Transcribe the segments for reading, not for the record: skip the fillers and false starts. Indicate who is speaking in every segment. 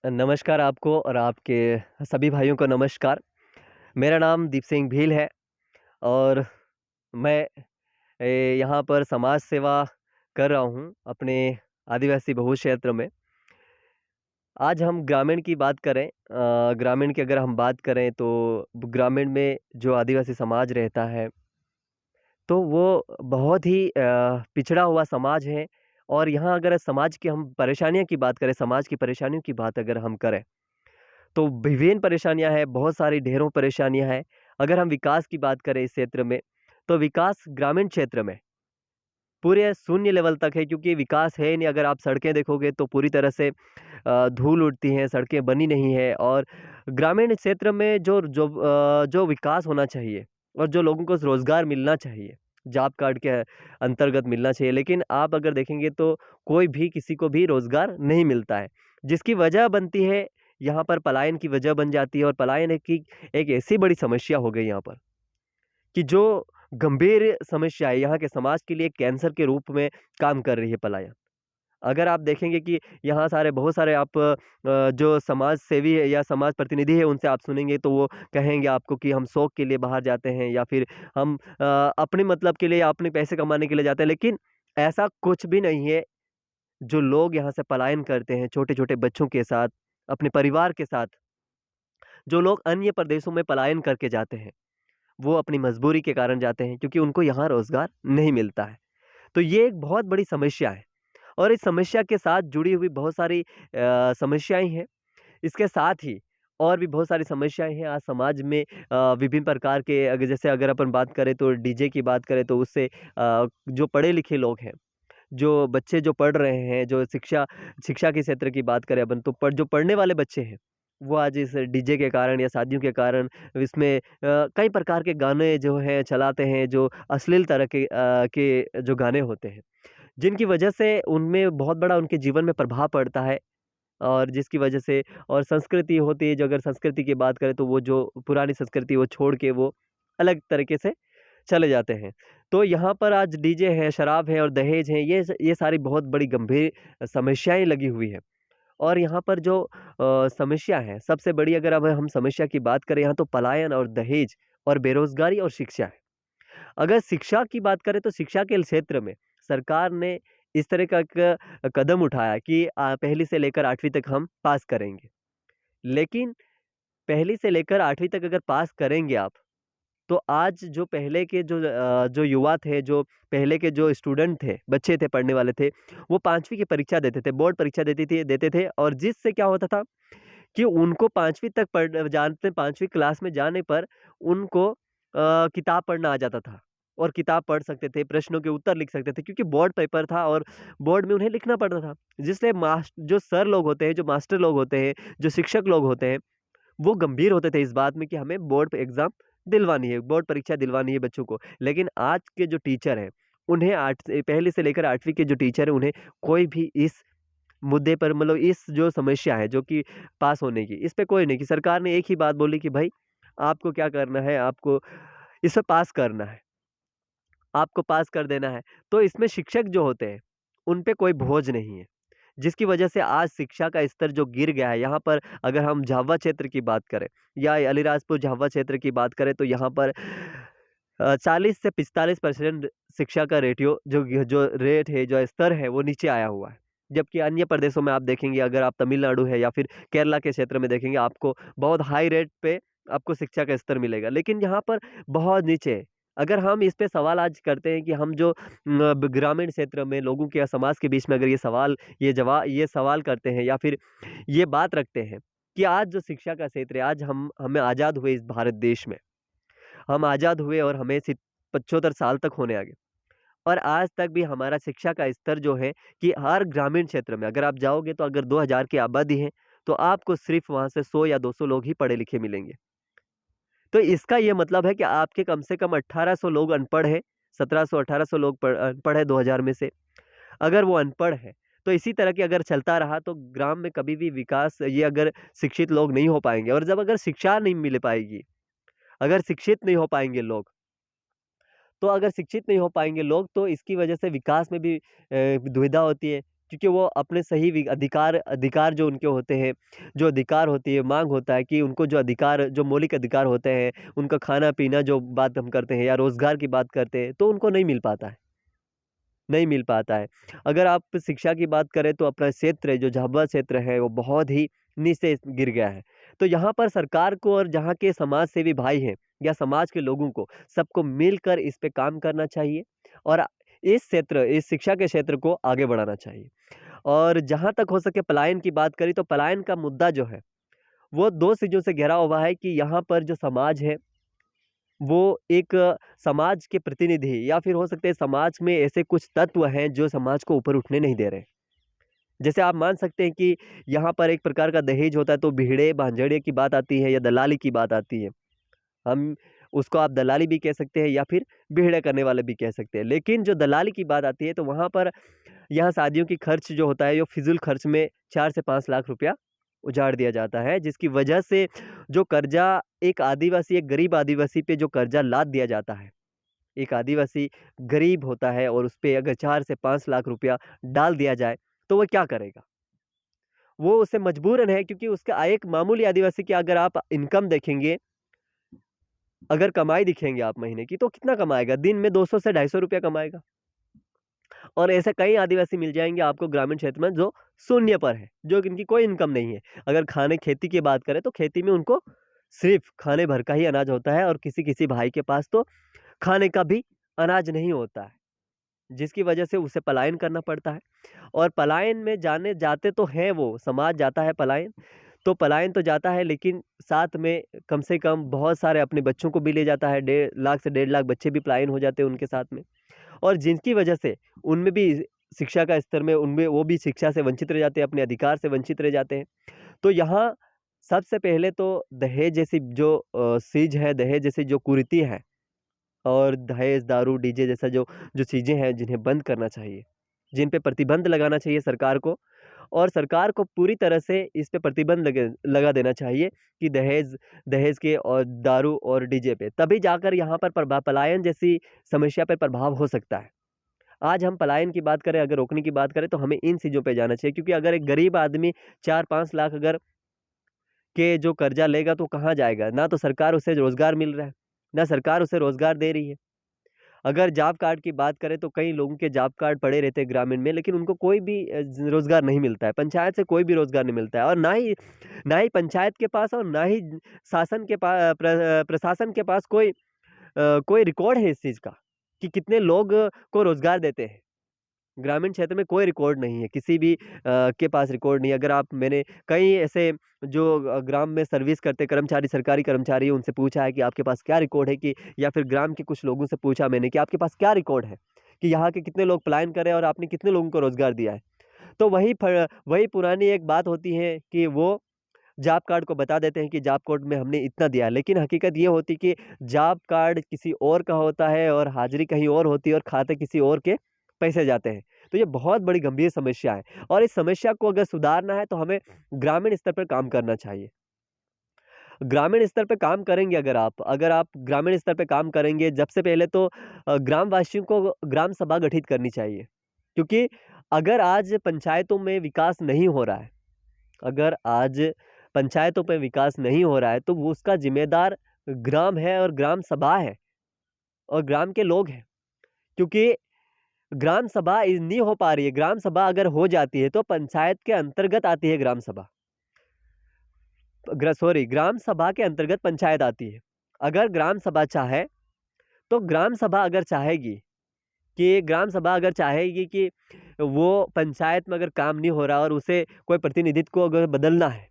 Speaker 1: नमस्कार आपको और आपके सभी भाइयों को नमस्कार। मेरा नाम दीप सिंह भील है और मैं यहाँ पर समाज सेवा कर रहा हूँ अपने आदिवासी बहुल क्षेत्र में। आज हम ग्रामीण की बात करें, ग्रामीण की अगर हम बात करें तो ग्रामीण में जो आदिवासी समाज रहता है तो वो बहुत ही पिछड़ा हुआ समाज है। और यहाँ अगर समाज की हम परेशानियों की बात करें, समाज की परेशानियों की बात अगर हम करें तो विभिन्न परेशानियाँ हैं, बहुत सारी ढेरों परेशानियाँ हैं। अगर हम विकास की बात करें इस क्षेत्र में, तो विकास ग्रामीण क्षेत्र में पूरे शून्य लेवल तक है, क्योंकि विकास है ही नहीं। अगर आप सड़कें देखोगे तो पूरी तरह से धूल उड़ती हैं, सड़कें बनी नहीं है। और ग्रामीण क्षेत्र में जो विकास होना चाहिए और जो लोगों को रोज़गार मिलना चाहिए, जॉब कार्ड के अंतर्गत मिलना चाहिए, लेकिन आप अगर देखेंगे तो कोई भी किसी को भी रोज़गार नहीं मिलता है। जिसकी वजह बनती है, यहाँ पर पलायन की वजह बन जाती है। और पलायन की एक ऐसी बड़ी समस्या हो गई यहाँ पर कि जो गंभीर समस्या है, यहाँ के समाज के लिए कैंसर के रूप में काम कर रही है पलायन। अगर आप देखेंगे कि यहाँ सारे बहुत सारे आप जो समाज सेवी है या समाज प्रतिनिधि है, उनसे आप सुनेंगे तो वो कहेंगे आपको कि हम शौक के लिए बाहर जाते हैं या फिर हम अपने मतलब के लिए या अपने पैसे कमाने के लिए जाते हैं। लेकिन ऐसा कुछ भी नहीं है। जो लोग यहाँ से पलायन करते हैं छोटे-छोटे बच्चों के साथ, अपने परिवार के साथ, जो लोग अन्य प्रदेशों में पलायन करके जाते हैं, वो अपनी मजबूरी के कारण जाते हैं, क्योंकि उनको यहाँ रोज़गार नहीं मिलता है। तो ये एक बहुत बड़ी समस्या है और इस समस्या के साथ जुड़ी हुई बहुत सारी समस्याएँ हैं। इसके साथ ही और भी बहुत सारी समस्याएँ हैं आज समाज में। विभिन्न प्रकार के अगर अपन बात करें तो डीजे की बात करें तो उससे जो पढ़े-लिखे लोग हैं, जो बच्चे जो पढ़ रहे हैं, जो शिक्षा शिक्षा के क्षेत्र की बात करें अपन, तो जो पढ़ने वाले बच्चे हैं, वो आज इस डीजे के कारण या शादियों के कारण इसमें कई प्रकार के गाने जो हैं चलाते हैं, जो अश्लील तरह के जो गाने होते हैं, जिनकी वजह से उनमें बहुत बड़ा उनके जीवन में प्रभाव पड़ता है। और जिसकी वजह से और संस्कृति होती है, जो अगर संस्कृति की बात करें तो वो जो पुरानी संस्कृति वो छोड़ के वो अलग तरीके से चले जाते हैं। तो यहाँ पर आज डीजे है, शराब है और दहेज है, ये सारी बहुत बड़ी गंभीर समस्याएँ लगी हुई हैं। और यहाँ पर जो समस्या है सबसे बड़ी, अगर अब हम समस्या की बात करें यहाँ, तो पलायन और दहेज और बेरोज़गारी और शिक्षा है। अगर शिक्षा की बात करें तो शिक्षा के क्षेत्र में सरकार ने इस तरह का एक कदम उठाया कि पहली से लेकर 8वीं तक हम पास करेंगे। लेकिन पहली से लेकर 8वीं तक अगर पास करेंगे आप, तो आज जो पहले के जो युवा थे, जो पहले के जो स्टूडेंट थे, बच्चे थे, पढ़ने वाले थे, वो 5वीं की परीक्षा देते थे, बोर्ड परीक्षा देते थे। और जिससे क्या होता था कि उनको 5वीं तक 5वीं क्लास में जाने पर उनको किताब पढ़ना आ जाता था और किताब पढ़ सकते थे, प्रश्नों के उत्तर लिख सकते थे, क्योंकि बोर्ड पेपर था और बोर्ड में उन्हें लिखना पड़ता था। जिससे जो सर लोग होते हैं, जो मास्टर लोग होते हैं, जो शिक्षक लोग होते हैं, वो गंभीर होते थे इस बात में कि हमें बोर्ड एग्ज़ाम दिलवानी है, बोर्ड परीक्षा दिलवानी है बच्चों को। लेकिन आज के जो टीचर हैं, उन्हें पहली से लेकर 8वीं के जो टीचर हैं, उन्हें कोई भी इस मुद्दे पर, मतलब इस जो समस्या है जो कि पास होने की, इस पे कोई नहीं, कि सरकार ने एक ही बात बोली कि भाई आपको क्या करना है, आपको इसे पास करना है, आपको पास कर देना है। तो इसमें शिक्षक जो होते हैं, उन पे कोई बोझ नहीं है। जिसकी वजह से आज शिक्षा का स्तर जो गिर गया है, यहाँ पर अगर हम झाबुआ क्षेत्र की बात करें या अलीराजपुर झाबुआ क्षेत्र की बात करें, तो यहाँ पर 40 से 45% शिक्षा का रेटियो जो रेट है, जो स्तर है, वो नीचे आया हुआ है। जबकि अन्य प्रदेशों में आप देखेंगे, अगर आप तमिलनाडु है या फिर केरला के क्षेत्र में देखेंगे, आपको बहुत हाई रेट पे आपको शिक्षा का स्तर मिलेगा। लेकिन यहाँ पर बहुत नीचे है। अगर हम इस पे सवाल आज करते हैं कि हम जो ग्रामीण क्षेत्र में लोगों के या समाज के बीच में अगर ये सवाल करते हैं या फिर ये बात रखते हैं कि आज जो शिक्षा का क्षेत्र है, आज हमें आज़ाद हुए इस भारत देश में। हम आज़ाद हुए और हमें 75 साल तक होने आ गए। और आज तक भी हमारा शिक्षा का स्तर जो है, कि हर ग्रामीण क्षेत्र में अगर आप जाओगे तो अगर 2000 की आबादी है, तो आपको सिर्फ़ वहाँ से 100 या 200 लोग ही पढ़े-लिखे मिलेंगे। तो इसका ये मतलब है कि आपके कम से कम 1800 लोग अनपढ़ हैं, 1700-1800 लोग अनपढ़ हैं 2000 में से। अगर वो अनपढ़ है, तो इसी तरह के अगर चलता रहा तो ग्राम में कभी भी विकास, ये अगर शिक्षित लोग नहीं हो पाएँगे, और जब अगर शिक्षा नहीं मिल पाएगी, अगर शिक्षित नहीं हो पाएँगे लोग, तो अगर शिक्षित नहीं हो पाएँगे लोग, तो इसकी वजह से विकास में भी दुविधा होती है। क्योंकि वो अपने सही अधिकार अधिकार जो उनके होते हैं, जो अधिकार होती है, माँग होता है कि उनको जो अधिकार जो मौलिक अधिकार होते हैं, उनका खाना-पीना जो बात हम करते हैं या रोज़गार की बात करते हैं, तो उनको नहीं मिल पाता है। नहीं मिल पाता है। अगर आप शिक्षा की बात करें तो अपना क्षेत्र जो झाबुआ क्षेत्र है वो बहुत ही नीचे गिर गया है। तो यहाँ पर सरकार को और जहाँ के समाज सेवी भाई हैं या समाज के लोगों को सबको मिलकर इस पे काम करना चाहिए और इस शिक्षा के क्षेत्र को आगे बढ़ाना चाहिए। और जहाँ तक हो सके पलायन की बात करें तो पलायन का मुद्दा जो है वो 2 चीज़ों से घिरा हुआ है कि यहाँ पर जो समाज है वो एक समाज के प्रतिनिधि या फिर हो सकते हैं समाज में ऐसे कुछ तत्व हैं जो समाज को ऊपर उठने नहीं दे रहे। जैसे आप मान सकते हैं कि यहाँ पर एक प्रकार का दहेज होता है तो भिड़े-भांजड़े की बात आती है या दलाली की बात आती है। हम उसको आप दलाली भी कह सकते हैं या फिर भिड़े करने वाले भी कह सकते हैं। लेकिन जो दलाली की बात आती है तो वहाँ पर यहाँ शादियों की खर्च जो होता है ये फिज़ूल खर्च में 4 से 5 लाख रुपया उजाड़ दिया जाता है, जिसकी वजह से जो कर्ज़ा एक गरीब आदिवासी पे जो कर्ज़ा लाद दिया जाता है, एक आदिवासी गरीब होता है और उसपे अगर 4 से 5 लाख रुपया डाल दिया जाए, तो वो क्या करेगा? वो उसे मजबूरन है क्योंकि उसका एक मामूली आदिवासी की अगर आप इनकम देखेंगे, अगर कमाई दिखेंगे आप महीने की, तो कितना कमाएगा? दिन में 200 से 250 रुपया कमाएगा। और ऐसे कई आदिवासी मिल जाएँगे आपको ग्रामीण क्षेत्र में जो शून्य पर है, जो कि इनकी कोई इनकम नहीं है। अगर खाने खेती की बात करें तो खेती में उनको सिर्फ़ खाने भर का ही अनाज होता है और किसी-किसी भाई के पास तो खाने का भी अनाज नहीं होता है, जिसकी वजह से उसे पलायन करना पड़ता है। और पलायन में जाने जाते तो हैं वो, समाज जाता है पलायन, तो पलायन तो जाता है लेकिन साथ में कम से कम बहुत सारे अपने बच्चों को भी ले जाता है, 1.5 लाख से 1.5 लाख बच्चे भी पलायन हो जाते हैं उनके साथ में। और जिनकी वजह से उनमें भी शिक्षा का स्तर में उनमें वो भी शिक्षा से वंचित रह जाते हैं, अपने अधिकार से वंचित रह जाते हैं। तो यहाँ सबसे पहले तो दहेज जैसी जो चीज़ है, दहेज जैसी जो कुरीति है और दहेज, दारू, डीजे जैसा जो जो चीज़ें हैं जिन्हें बंद करना चाहिए, जिन पे प्रतिबंध लगाना चाहिए सरकार को और सरकार को पूरी तरह से इस पे प्रतिबंध लगा देना चाहिए कि दहेज दहेज के और दारू और डीजे पे, तभी जाकर यहाँ पर पलायन जैसी समस्या पे प्रभाव हो सकता है। आज हम पलायन की बात करें, अगर रोकने की बात करें तो हमें इन चीज़ों पे जाना चाहिए क्योंकि अगर एक गरीब आदमी 4-5 लाख अगर के जो कर्जा लेगा तो कहाँ जाएगा? ना तो सरकार उसे रोज़गार मिल रहा है, ना सरकार उसे रोज़गार दे रही है। अगर जॉब कार्ड की बात करें तो कई लोगों के जॉब कार्ड पड़े रहते हैं ग्रामीण में लेकिन उनको कोई भी रोज़गार नहीं मिलता है। पंचायत से कोई भी रोज़गार नहीं मिलता है और ना ही पंचायत के पास और ना ही शासन के प्रशासन के पास कोई रिकॉर्ड है इस चीज़ का कि कितने लोग को रोज़गार देते हैं। ग्रामीण क्षेत्र में कोई रिकॉर्ड नहीं है, किसी भी के पास रिकॉर्ड नहीं है। अगर आप मैंने कई ऐसे जो ग्राम में सर्विस करते कर्मचारी, सरकारी कर्मचारी हैं, उनसे पूछा है कि आपके पास क्या रिकॉर्ड है कि या फिर ग्राम के कुछ लोगों से पूछा मैंने कि आपके पास क्या रिकॉर्ड है कि यहाँ के कितने लोग पलायन करे और आपने कितने लोगों को रोज़गार दिया है। तो वही पुरानी एक बात होती है कि वो जॉब कार्ड को बता देते हैं कि जॉब कार्ड में हमने इतना दिया है, लेकिन हकीकत ये होती कि जॉब कार्ड किसी और का होता है और हाज़िरी कहीं और होती है और खाते किसी और के पैसे जाते हैं। तो ये बहुत बड़ी गंभीर समस्या है और इस समस्या को अगर सुधारना है तो हमें ग्रामीण स्तर पर काम करना चाहिए। ग्रामीण स्तर पे काम करेंगे अगर आप ग्रामीण स्तर पे काम करेंगे, सबसे पहले तो ग्रामवासियों को ग्राम सभा गठित करनी चाहिए। क्योंकि अगर आज पंचायतों में विकास नहीं हो रहा है अगर आज पंचायतों पे विकास नहीं हो रहा है, तो वो उसका ज़िम्मेदार ग्राम है और ग्राम सभा है और ग्राम के लोग हैं। क्योंकि ग्राम सभा नहीं हो पा रही है, ग्राम सभा अगर हो जाती है, तो पंचायत के अंतर्गत आती है ग्राम सभा। ग्राम सभा के अंतर्गत पंचायत आती है। अगर ग्राम सभा चाहे, तो ग्राम सभा अगर चाहेगी ग्राम सभा अगर चाहेगी कि वो पंचायत में अगर काम नहीं हो रहा और उसे कोई प्रतिनिधित्व को अगर बदलना है,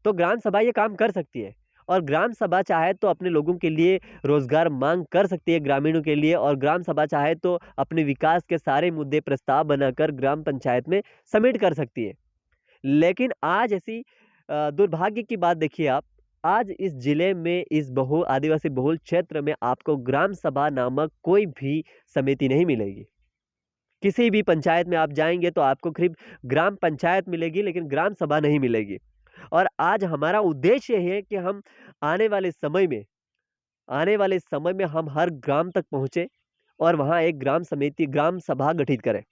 Speaker 1: तो ग्राम सभा ये काम कर सकती है। और ग्राम सभा चाहे तो अपने लोगों के लिए रोज़गार माँग कर सकती है ग्रामीणों के लिए और ग्राम सभा चाहे तो अपने विकास के सारे मुद्दे प्रस्ताव बनाकर ग्राम पंचायत में सबमिट कर सकती है। लेकिन आज ऐसी दुर्भाग्य की बात देखिए आप, आज इस ज़िले में इस आदिवासी बहुल क्षेत्र में आपको ग्राम सभा नामक कोई भी समिति नहीं मिलेगी। किसी भी पंचायत में आप जाएँगे तो आपको सिर्फ़ ग्राम पंचायत मिलेगी लेकिन ग्राम सभा नहीं मिलेगी। और आज हमारा उद्देश्य है कि हम आने वाले समय में हम हर ग्राम तक पहुँचे और वहाँ एक ग्राम सभा गठित करें।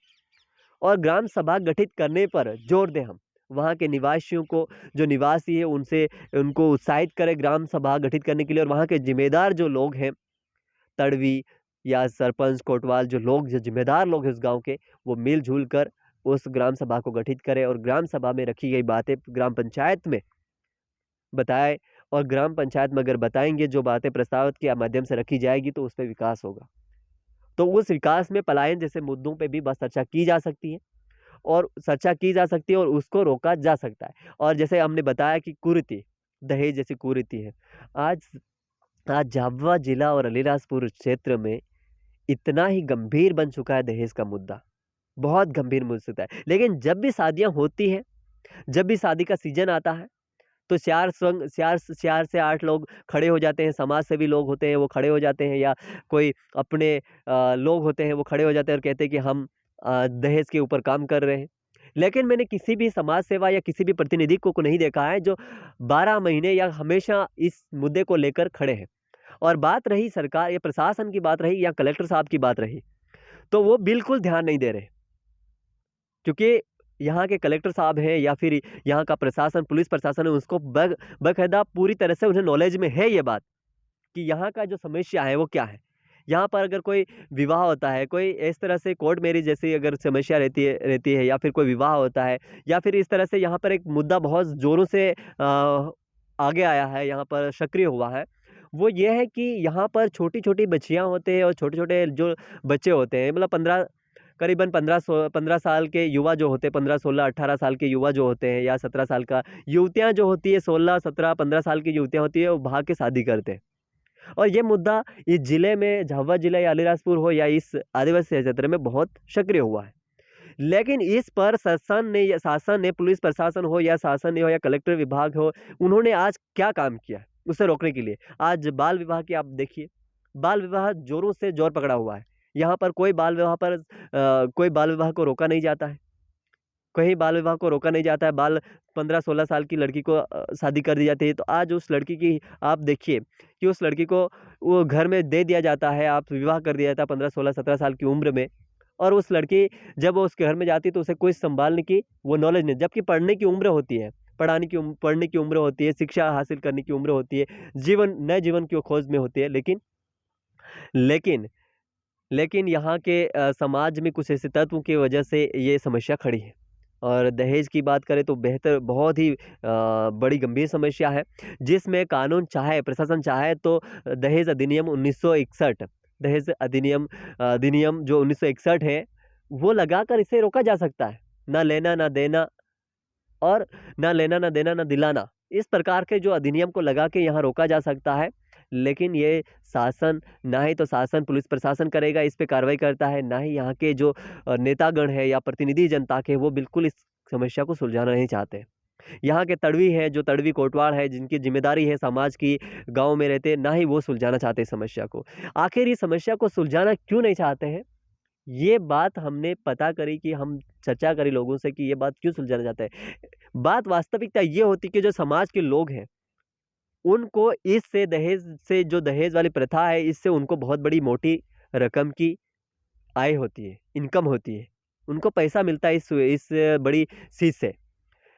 Speaker 1: और ग्राम सभा गठित करने पर जोर दें हम। वहाँ के निवासियों को, जो निवासी है उनसे उनको उत्साहित करें ग्राम सभा गठित करने के लिए, और वहाँ के ज़िम्मेदार जो लोग हैं, तड़वी या सरपंच, कोतवाल, जो लोग, जो ज़िम्मेदार लोग हैं उस गाँव के, वो मिल-जुल कर उस ग्राम सभा को गठित करें और ग्राम सभा में रखी गई बातें ग्राम पंचायत में बताएँ, और ग्राम पंचायत में अगर बताएँगे जो बातें प्रस्तावित के माध्यम से रखी जाएगी तो उसपे विकास होगा। तो उस विकास में पलायन जैसे मुद्दों पे भी बस चर्चा की जा सकती है, और चर्चा की जा सकती है और उसको रोका जा सकता है। और जैसे हमने बताया कि कुरीति, दहेज जैसी कुरीति है। आज आज झाबुआ जिला और अलीराजपुर क्षेत्र में इतना ही गंभीर बन चुका है दहेज का मुद्दा, बहुत गंभीर मुझ सकता है। लेकिन जब भी शादियाँ होती हैं, जब भी शादी का सीज़न आता है, तो 4 से 8 लोग खड़े हो जाते हैं, समाज सेवी लोग होते हैं वो खड़े हो जाते हैं, या कोई अपने लोग होते हैं वो खड़े हो जाते हैं और कहते हैं कि हम दहेज के ऊपर काम कर रहे हैं। लेकिन मैंने किसी भी समाज सेवा या किसी भी प्रतिनिधि को नहीं देखा है जो 12 महीने या हमेशा इस मुद्दे को लेकर खड़े हैं। और बात रही सरकार या प्रशासन की बात रही या कलेक्टर साहब की बात रही, तो वो बिल्कुल ध्यान नहीं दे रहे। क्योंकि यहाँ के कलेक्टर साहब हैं या फिर यहाँ का प्रशासन, पुलिस प्रशासन है, उसको बाकायदा पूरी तरह से उन्हें नॉलेज में है ये बात कि यहाँ का जो समस्या है वो क्या है। यहाँ पर अगर कोई विवाह होता है, कोई इस तरह से कोर्ट मैरिज जैसी अगर समस्या रहती है या फिर कोई विवाह होता है, या फिर इस तरह से यहाँ पर एक मुद्दा बहुत ज़ोरों से आगे आया है, यहाँ पर सक्रिय हुआ है, वो ये है कि यहाँ पर छोटी-छोटी बच्चियाँ होते हैं और छोटे-छोटे जो बच्चे होते हैं, मतलब 15, करीबन 15 साल के युवा जो होते हैं, 15, 16, 18 साल के युवा जो होते हैं, या 17 साल का युवतियाँ जो होती है, 16, 17, 15 साल की युवतियाँ होती है, वो भाग के शादी करते हैं। और ये मुद्दा इस जिले में, झाबुआ जिला या अलीराजपुर हो या इस आदिवासी क्षेत्र में बहुत सक्रिय हुआ है। लेकिन इस पर शासन ने, पुलिस प्रशासन हो या शासन हो या कलेक्टर विभाग हो, उन्होंने आज क्या काम किया है उसे रोकने के लिए? आज बाल विवाह की आप देखिए, बाल विवाह ज़ोरों से ज़ोर पकड़ा हुआ है। यहाँ पर कोई बाल विवाह को रोका नहीं जाता है। कहीं बाल विवाह को रोका नहीं जाता है, 15-16 साल की लड़की को शादी कर दी जाती है, तो आज उस लड़की की आप देखिए कि उस लड़की को वो घर में दे दिया जाता है, आप विवाह कर दिया जाता है 15, 16, 17 साल की उम्र में, और उस लड़की जब वो उसके घर में जाती है तो उसे कोई सँभालने की वो नॉलेज नहीं, जबकि पढ़ने की उम्र होती है, पढ़ने की उम्र होती है, शिक्षा हासिल करने की उम्र होती है, नए जीवन की वो खोज में होती है, लेकिन लेकिन यहाँ के समाज में कुछ ऐसे तत्वों की वजह से ये समस्या खड़ी है। और दहेज की बात करें तो बहुत ही बड़ी गंभीर समस्या है, जिसमें प्रशासन चाहे तो दहेज अधिनियम 1961, अधिनियम जो 1961 है, वो लगाकर इसे रोका जा सकता है। ना लेना, ना देना, और ना लेना, ना देना, ना दिलाना। इस प्रकार के जो अधिनियम को लगा के यहाँ रोका जा सकता है, लेकिन ये शासन, ना ही तो शासन, पुलिस प्रशासन करेगा, इस पे कार्रवाई करता है, ना ही यहाँ के जो नेतागण हैं या प्रतिनिधि जनता के, वो बिल्कुल इस समस्या को सुलझाना नहीं चाहते। यहाँ के तड़वी हैं, जो तड़वी कोटवाल है, जिनकी ज़िम्मेदारी है समाज की, गाँव में रहते, ना ही वो सुलझाना चाहते इस समस्या को। आखिर इस समस्या को सुलझाना क्यों नहीं चाहते हैं? ये बात हमने पता करी कि हम चर्चा करी लोगों से कि ये बात क्यों सुलझाना चाहते हैं। बात वास्तविकता ये होती कि जो समाज के लोग हैं, उनको इससे दहेज से, जो दहेज वाली प्रथा है, इससे उनको बहुत बड़ी मोटी रकम की आय होती है, इनकम होती है। उनको पैसा मिलता है इस बड़ी चीज़ से।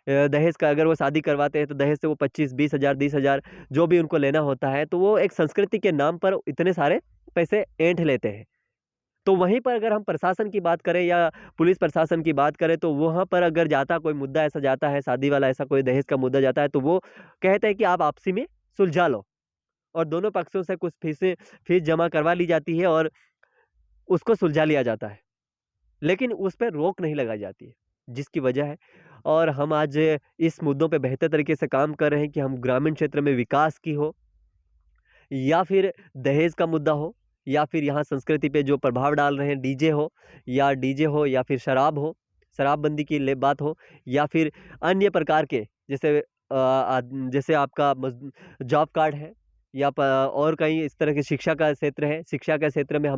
Speaker 1: दहेज का अगर वो शादी करवाते हैं तो दहेज से वो 25, 20,000, 30,000 जो भी उनको लेना होता है, तो वो एक संस्कृति के नाम पर इतने सारे पैसे ऐंठ लेते हैं। तो वहीं पर अगर हम प्रशासन की बात करें या पुलिस प्रशासन की बात करें, तो वहाँ पर अगर जाता कोई मुद्दा ऐसा जाता है, शादी वाला ऐसा कोई दहेज का मुद्दा जाता है, तो वो कहते हैं कि आप आपसी में सुलझा लो, और दोनों पक्षों से कुछ फीस जमा करवा ली जाती है और उसको सुलझा लिया जाता है। लेकिन उस पे रोक नहीं लगाई जाती है, जिसकी वजह है, और हम आज इस मुद्दों पे बेहतर तरीके से काम कर रहे हैं कि हम ग्रामीण क्षेत्र में विकास की हो, या फिर दहेज का मुद्दा हो, या फिर यहाँ संस्कृति पे जो प्रभाव डाल रहे हैं, डीजे हो या फिर शराबबंदी की बात हो, या फिर अन्य प्रकार के जैसे आपका जॉब कार्ड है, या और कहीं इस तरह के शिक्षा का क्षेत्र है। शिक्षा के क्षेत्र में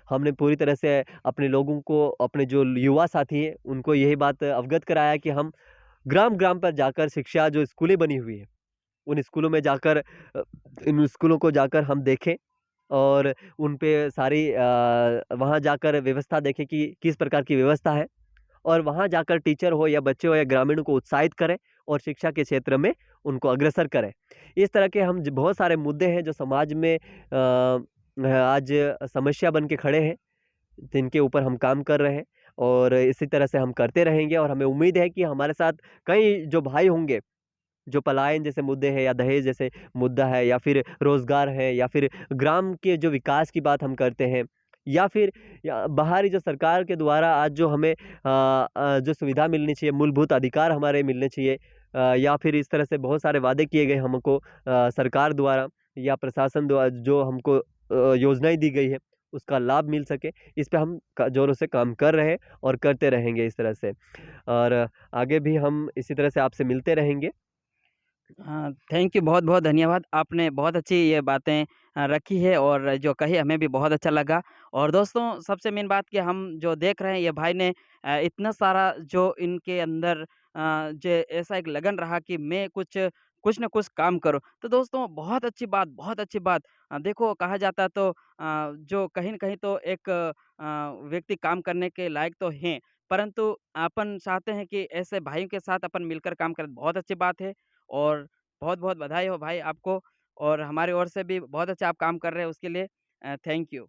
Speaker 1: हमने पूरी तरह से अपने लोगों को, अपने जो युवा साथी हैं, उनको यही बात अवगत कराया कि हम ग्राम-ग्राम पर जाकर शिक्षा, जो स्कूलें बनी हुई हैं, उन स्कूलों में जाकर इन स्कूलों को जाकर हम देखें, और उन पे सारी वहाँ जाकर व्यवस्था देखें कि किस प्रकार की व्यवस्था है, और वहाँ जाकर टीचर हो या बच्चे हो या ग्रामीणों को उत्साहित करें और शिक्षा के क्षेत्र में उनको अग्रसर करें। इस तरह के हम ज बहुत सारे मुद्दे हैं जो समाज में आज समस्या बन के खड़े हैं, जिनके ऊपर हम काम कर रहे हैं और इसी तरह से हम करते रहेंगे और हमें उम्मीद है कि हमारे साथ कई जो भाई होंगे, जो पलायन जैसे मुद्दे हैं या दहेज जैसे मुद्दा है या फिर रोज़गार है या फिर ग्राम के जो विकास की बात हम करते हैं या फिर या बाहरी जो सरकार के द्वारा आज जो हमें जो सुविधा मिलनी चाहिए, मूलभूत अधिकार हमारे मिलने चाहिए या फिर इस तरह से बहुत सारे वादे किए गए हमको सरकार द्वारा या प्रशासन द्वारा जो हमको योजनाएँ दी गई है, उसका लाभ मिल सके, इस पे हम क ज़ोरों से काम कर रहे हैं और करते रहेंगे इस तरह से। और आगे भी हम इसी तरह से आपसे मिलते रहेंगे।
Speaker 2: हाँ, थैंक यू, बहुत-बहुत धन्यवाद। आपने बहुत अच्छी ये बातें रखी है और जो कही हमें भी बहुत अच्छा लगा। और दोस्तों सबसे मेन बात कि हम जो देख रहे हैं ये भाई ने इतना सारा जो इनके अंदर जो ऐसा एक लगन रहा कि मैं कुछ न कुछ काम करूँ। तो दोस्तों बहुत अच्छी बात, बहुत अच्छी बात। देखो कहा जाता है तो जो कहीं न कहीं तो एक व्यक्ति काम करने के लायक तो हैं, परंतु अपन चाहते हैं कि ऐसे भाइयों के साथ अपन मिलकर काम करें, बहुत अच्छी बात है। और बहुत-बहुत बधाई हो भाई आपको और हमारी ओर से भी बहुत अच्छा आप काम कर रहे हैं उसके लिए थैंक यू।